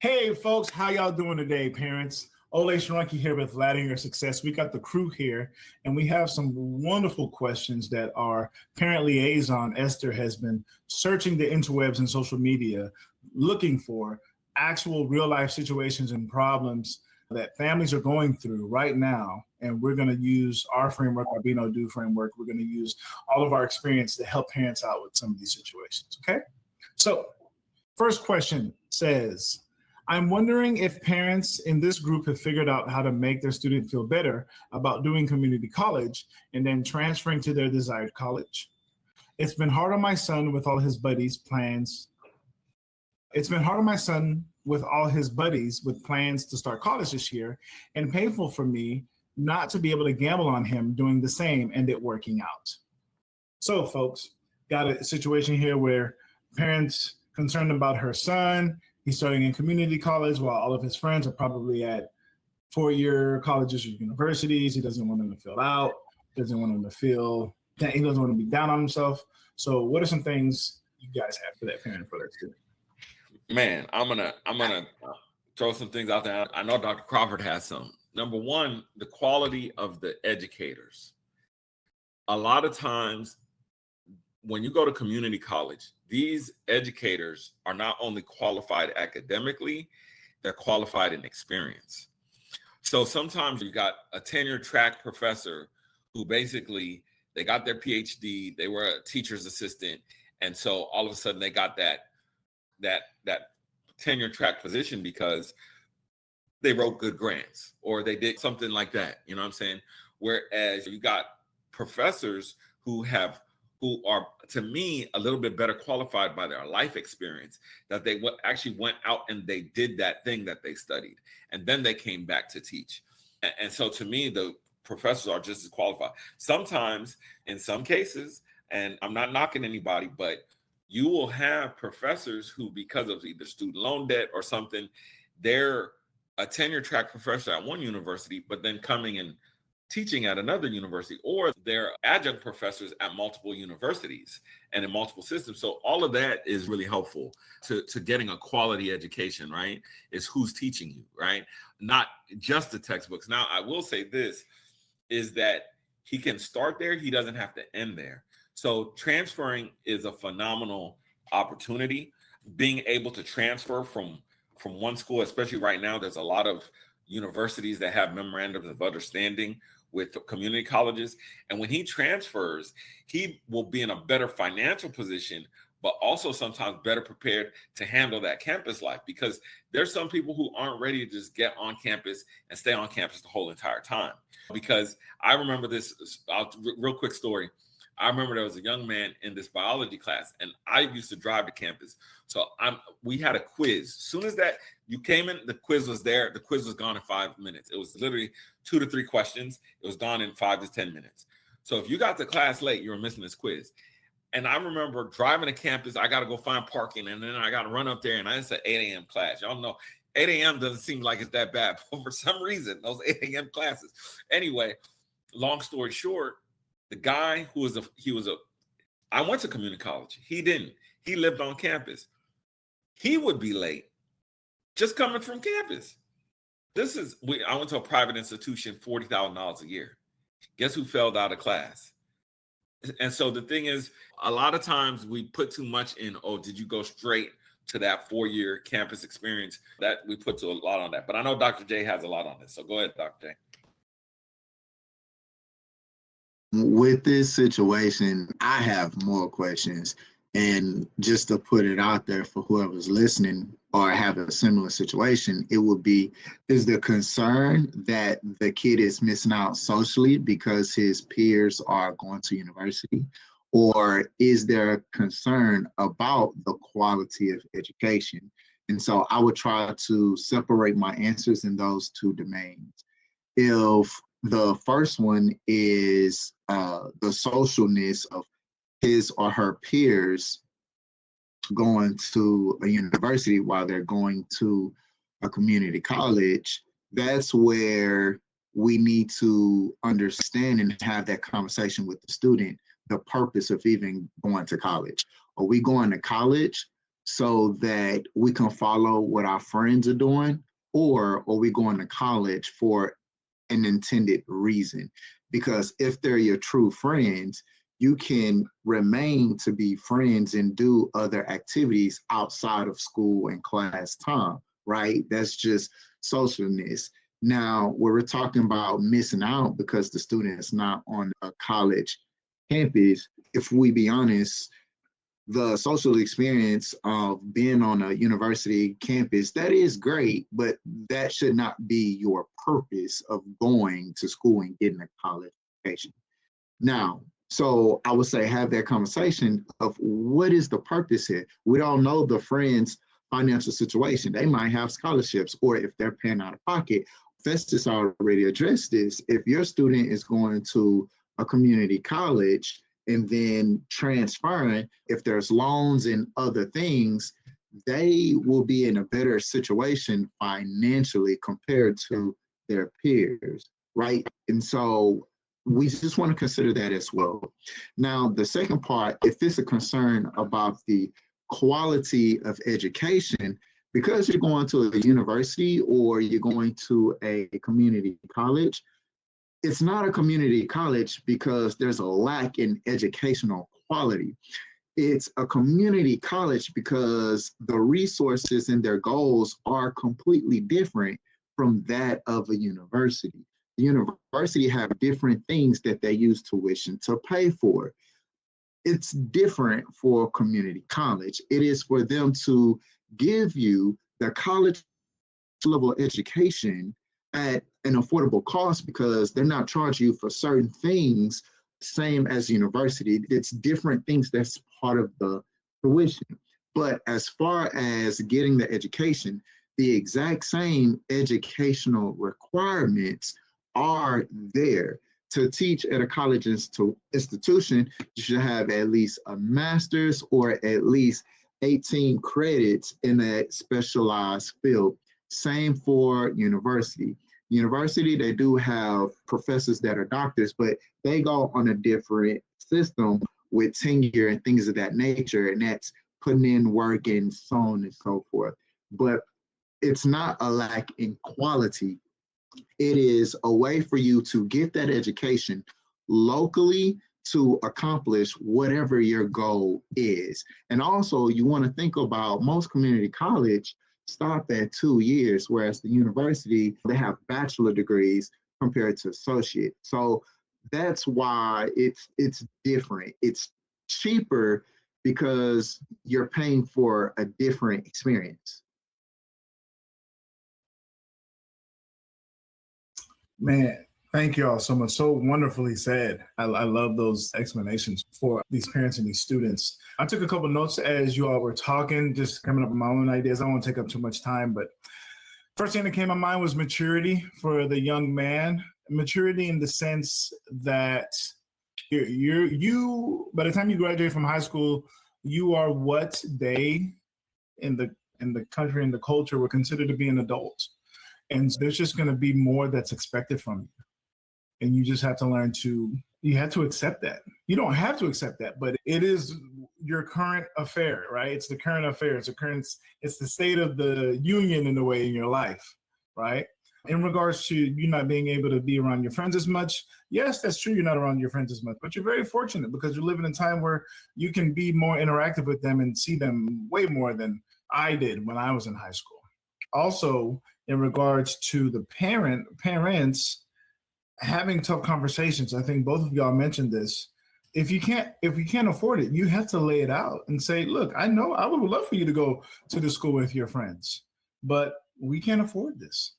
Hey folks, how y'all doing today, parents? Olay Shorunke here with Ladding Your Success. We got the crew here, and we have some wonderful questions that our parent liaison, Esther, has been searching the interwebs and social media, looking for actual real-life situations and problems that families are going through right now. And we're going to use our framework, our Be No Do framework. We're going to use all of our experience to help parents out with some of these situations, okay? So, first question says, I'm wondering if parents in this group have figured out how to make their student feel better about doing community college and then transferring to their desired college. It's been hard on my son with all his buddies' plans. It's been hard on my son with all his buddies with plans to start college this year, and painful for me not to be able to gamble on him doing the same and it working out. So, folks, got a situation here where parents concerned about her son. He's starting in community college while all of his friends are probably at four-year colleges or universities. He doesn't want them to feel out. Doesn't want them to feel that he doesn't want to be down on himself. So what are some things you guys have for that parent for that student? Man, I'm gonna throw some things out there. I know Dr. Crawford has some. Number one, the quality of the educators. A lot of times when you go to community college, these educators are not only qualified academically, they're qualified in experience. So sometimes you got a tenure track professor who basically, they got their PhD, they were a teacher's assistant, and so all of a sudden they got that tenure track position because they wrote good grants or they did something like that, you know what I'm saying? Whereas you got professors who are, to me, a little bit better qualified by their life experience, that they actually went out and they did that thing that they studied, and then they came back to teach. And so to me, the professors are just as qualified. Sometimes, in some cases, and I'm not knocking anybody, but you will have professors who, because of either student loan debt or something, they're a tenure track professor at one university, but then coming and teaching at another university, or they're adjunct professors at multiple universities and in multiple systems. So all of that is really helpful to getting a quality education, right? Is who's teaching you, right? Not just the textbooks. Now, I will say this, is that he can start there. He doesn't have to end there. So transferring is a phenomenal opportunity. Being able to transfer from one school, especially right now, there's a lot of universities that have memorandums of understanding with community colleges. And when he transfers, he will be in a better financial position, but also sometimes better prepared to handle that campus life, because there's some people who aren't ready to just get on campus and stay on campus the whole entire time. Because I remember this, real quick story. I remember there was a young man in this biology class, and I used to drive to campus. So we had a quiz. As soon as that you came in, the quiz was there. The quiz was gone in 5 minutes. It was literally 2 to 3 questions. It was gone in 5 to 10 minutes. So if you got to class late, you were missing this quiz. And I remember driving to campus. I got to go find parking, and then I got to run up there, and it's an 8 a.m. class. Y'all know 8 a.m. doesn't seem like it's that bad, but for some reason, those 8 a.m. classes. Anyway, long story short, the guy I went to community college. He didn't. He lived on campus. He would be late just coming from campus. I went to a private institution, $40,000 a year. Guess who failed out of class? And so the thing is, a lot of times we put too much in, did you go straight to that 4-year campus experience? That we put a lot on that. But I know Dr. J has a lot on this. So go ahead, Dr. J. With this situation, I have more questions. And just to put it out there for whoever's listening or have a similar situation, it would be, is the concern that the kid is missing out socially because his peers are going to university? Or is there concern about the quality of education? And so I would try to separate my answers in those two domains. If the first one is the socialness of his or her peers going to a university while they're going to a community college, that's where we need to understand and have that conversation with the student, the purpose of even going to college. Are we going to college so that we can follow what our friends are doing, or are we going to college for an intended reason? Because if they're your true friends, you can remain to be friends and do other activities outside of school and class time, right? That's just socialness. Now, where we're talking about missing out because the student is not on a college campus, if we be honest, the social experience of being on a university campus, that is great, but that should not be your purpose of going to school and getting a college education. Now, so I would say have that conversation of what is the purpose here. We don't know the friend's financial situation. They might have scholarships, or if they're paying out of pocket. Festus already addressed this. If your student is going to a community college and then transferring, if there's loans and other things, they will be in a better situation financially compared to their peers, right? And so we just want to consider that as well. Now, the second part, if it's a concern about the quality of education, because you're going to a university or you're going to a community college, it's not a community college because there's a lack in educational quality. It's a community college because the resources and their goals are completely different from that of a university. The university have different things that they use tuition to pay for. It's different for community college. It is for them to give you the college level education at an affordable cost because they're not charging you for certain things, same as university. It's different things that's part of the tuition. But as far as getting the education, the exact same educational requirements are there. To teach at a college institution, you should have at least a master's or at least 18 credits in that specialized field. Same for university. University, they do have professors that are doctors, but they go on a different system with tenure and things of that nature, and that's putting in work and so on and so forth. But it's not a lack in quality. It is a way for you to get that education locally to accomplish whatever your goal is. And also, you want to think about most community college stop at 2 years, whereas the university, they have bachelor degrees compared to associate. So that's why it's different. It's cheaper because you're paying for a different experience. Man, thank you all so much. So wonderfully said. I love those explanations for these parents and these students. I took a couple notes as you all were talking, just coming up with my own ideas. I don't want to take up too much time, but first thing that came to my mind was maturity for the young man. Maturity in the sense that you by the time you graduate from high school, you are what they in the country and the culture would consider to be an adult. And there's just going to be more that's expected from you. And you just have to learn you have to accept that. You don't have to accept that, but it is your current affair, right? It's the current affair. It's the state of the union in a way in your life, right? In regards to you not being able to be around your friends as much, yes, that's true. You're not around your friends as much, but you're very fortunate because you're living in a time where you can be more interactive with them and see them way more than I did when I was in high school. Also, in regards to the parents having tough conversations, I think both of y'all mentioned this. If you can't afford it, you have to lay it out and say, look, I know I would love for you to go to the school with your friends, but we can't afford this.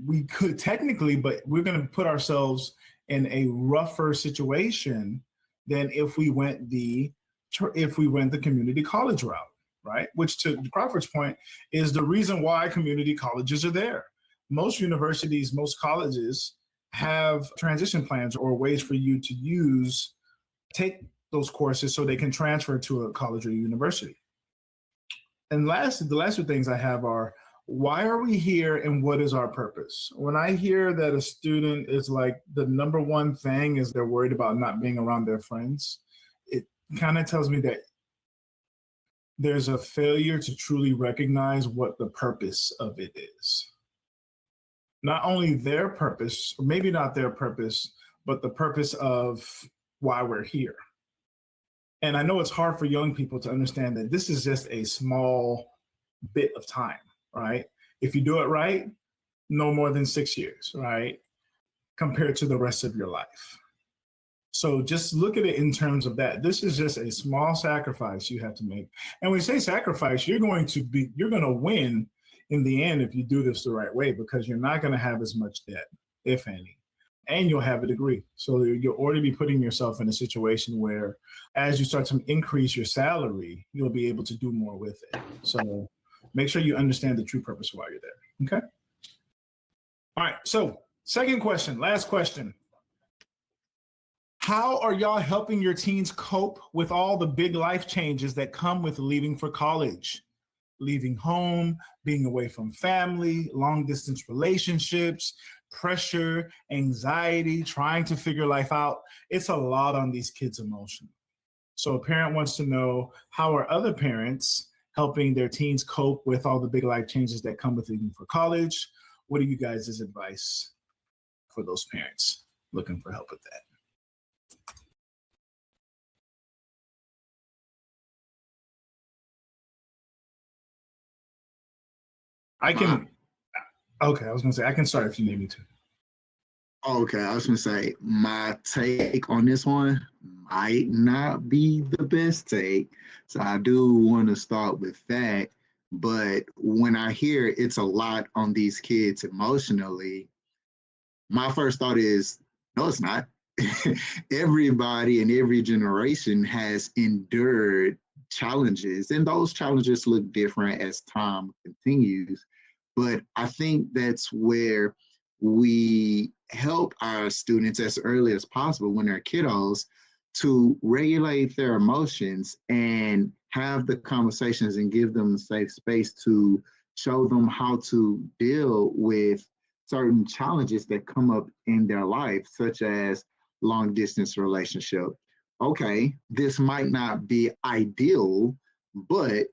We could technically, but we're going to put ourselves in a rougher situation than if we went the community college route. Right? Which, to Crawford's point, is the reason why community colleges are there. Most universities, most colleges have transition plans or ways for you to take those courses so they can transfer to a college or university. And the last two things I have are, why are we here and what is our purpose? When I hear that a student is like the number one thing is they're worried about not being around their friends, it kind of tells me that there's a failure to truly recognize what the purpose of it is. Not only their purpose, or maybe not their purpose, but the purpose of why we're here. And I know it's hard for young people to understand that this is just a small bit of time, right? If you do it right, no more than 6 years, right? Compared to the rest of your life. So just look at it in terms of that. This is just a small sacrifice you have to make. And when you say sacrifice, you're going to win in the end if you do this the right way, because you're not going to have as much debt, if any, and you'll have a degree. So you'll already be putting yourself in a situation where as you start to increase your salary, you'll be able to do more with it. So make sure you understand the true purpose while you're there. Okay. All right. So second question, last question. How are y'all helping your teens cope with all the big life changes that come with leaving for college? Leaving home, being away from family, long distance relationships, pressure, anxiety, trying to figure life out. It's a lot on these kids' emotion. So a parent wants to know, how are other parents helping their teens cope with all the big life changes that come with leaving for college? What are you guys' advice for those parents looking for help with that? I can start if you need me to. Okay, I was gonna say my take on this one might not be the best take, so I do want to start with that. But when I hear it's a lot on these kids emotionally, my first thought is, no, it's not. Everybody in every generation has endured challenges, and those challenges look different as time continues. But I think that's where we help our students as early as possible when they're kiddos to regulate their emotions and have the conversations and give them a safe space to show them how to deal with certain challenges that come up in their life, such as long distance relationship. Okay, this might not be ideal, but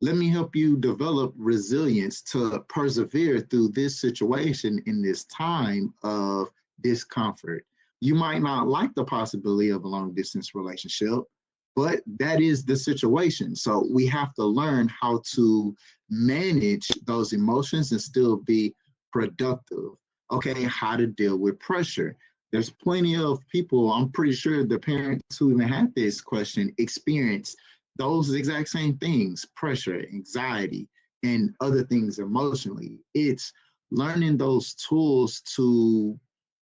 let me help you develop resilience to persevere through this situation in this time of discomfort. You might not like the possibility of a long distance relationship, but that is the situation. So we have to learn how to manage those emotions and still be productive. Okay, how to deal with pressure. There's plenty of people, I'm pretty sure the parents who even had this question experience those exact same things: pressure, anxiety, and other things emotionally. It's learning those tools to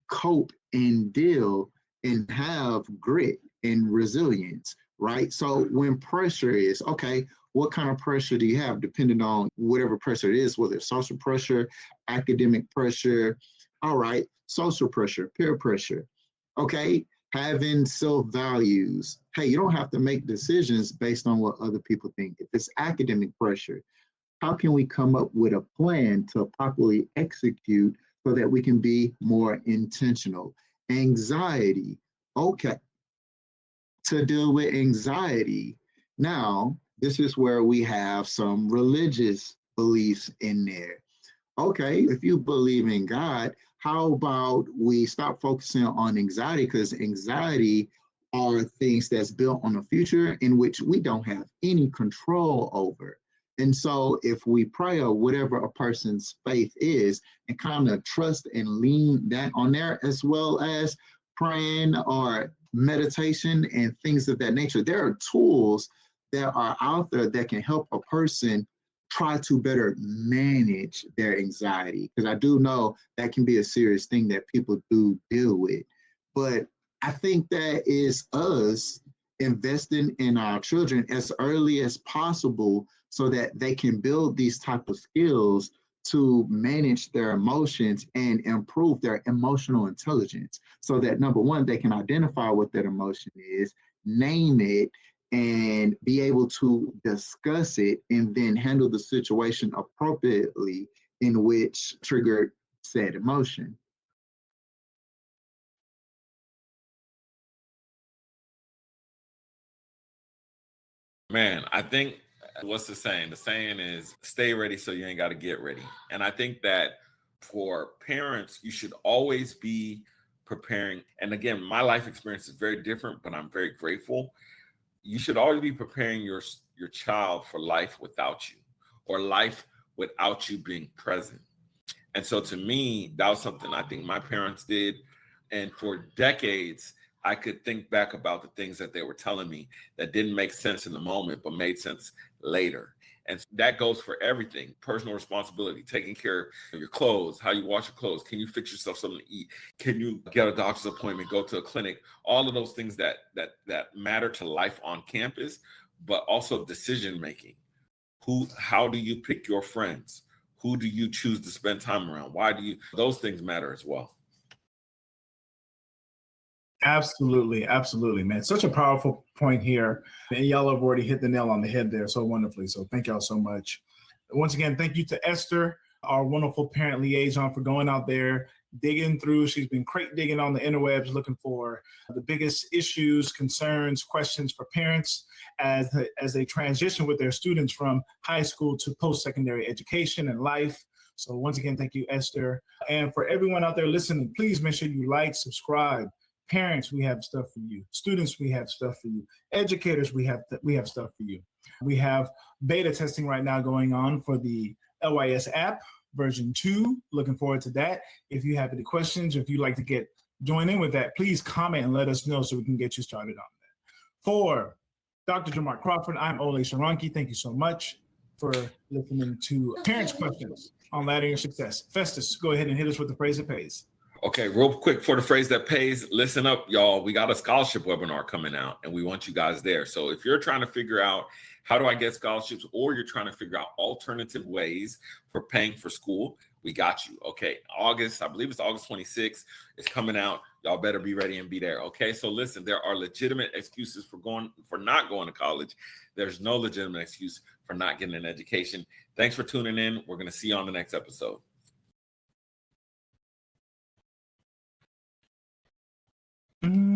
cope and deal and have grit and resilience, right? So when pressure is, okay, what kind of pressure do you have, depending on whatever pressure it is, whether it's social pressure, academic pressure, all right, social pressure, peer pressure, okay, having self values. Hey, you don't have to make decisions based on what other people think. If it's academic pressure, how can we come up with a plan to properly execute so that we can be more intentional? Anxiety. Okay, to deal with anxiety. Now, this is where we have some religious beliefs in there. Okay, if you believe in God, how about we stop focusing on anxiety? Because anxiety are things that's built on the future in which we don't have any control over. And so if we pray or whatever a person's faith is and kind of trust and lean that on there, as well as praying or meditation and things of that nature, there are tools that are out there that can help a person try to better manage their anxiety, because I do know that can be a serious thing that people do deal with. But I think that is us investing in our children as early as possible so that they can build these type of skills to manage their emotions and improve their emotional intelligence, so that number one, they can identify what that emotion is, name it, and be able to discuss it and then handle the situation appropriately in which triggered said emotion. Man, I think what's the saying? The saying is stay ready so you ain't got to get ready. And I think that for parents, you should always be preparing. And again, my life experience is very different, but I'm very grateful. You should always be preparing your child for life without you, or life without you being present. And so to me, that was something I think my parents did. And for decades, I could think back about the things that they were telling me that didn't make sense in the moment, but made sense later. And that goes for everything: personal responsibility, taking care of your clothes, how you wash your clothes. Can you fix yourself something to eat? Can you get a doctor's appointment, go to a clinic? All of those things that matter to life on campus, but also decision making. How do you pick your friends? Who do you choose to spend time around? Why do you, those things matter as well. Absolutely, absolutely, man. Such a powerful point here. And y'all have already hit the nail on the head there so wonderfully. So thank y'all so much. Once again, thank you to Esther, our wonderful parent liaison, for going out there, digging through. She's been crate digging on the interwebs, looking for the biggest issues, concerns, questions for parents as they transition with their students from high school to post-secondary education and life. So once again, thank you, Esther. And for everyone out there listening, please make sure you like, subscribe. Parents, we have stuff for you. Students, we have stuff for you. Educators, we have stuff for you. We have beta testing right now going on for the LYS app version 2. Looking forward to that. If you have any questions, or if you'd like to join in with that, please comment and let us know so we can get you started on that. For Dr. Jamar Crawford, I'm Olay Shorunke. Thank you so much for listening to Parents Questions on Laddering Your Success. Festus, go ahead and hit us with the phrase that pays. Okay, real quick for the phrase that pays, listen up, y'all. We got a scholarship webinar coming out and we want you guys there. So if you're trying to figure out how do I get scholarships, or you're trying to figure out alternative ways for paying for school, we got you. Okay, I believe it's August 26th. It's coming out. Y'all better be ready and be there. Okay, so listen, there are legitimate excuses for not going to college. There's no legitimate excuse for not getting an education. Thanks for tuning in. We're going to see you on the next episode. Mm-hmm.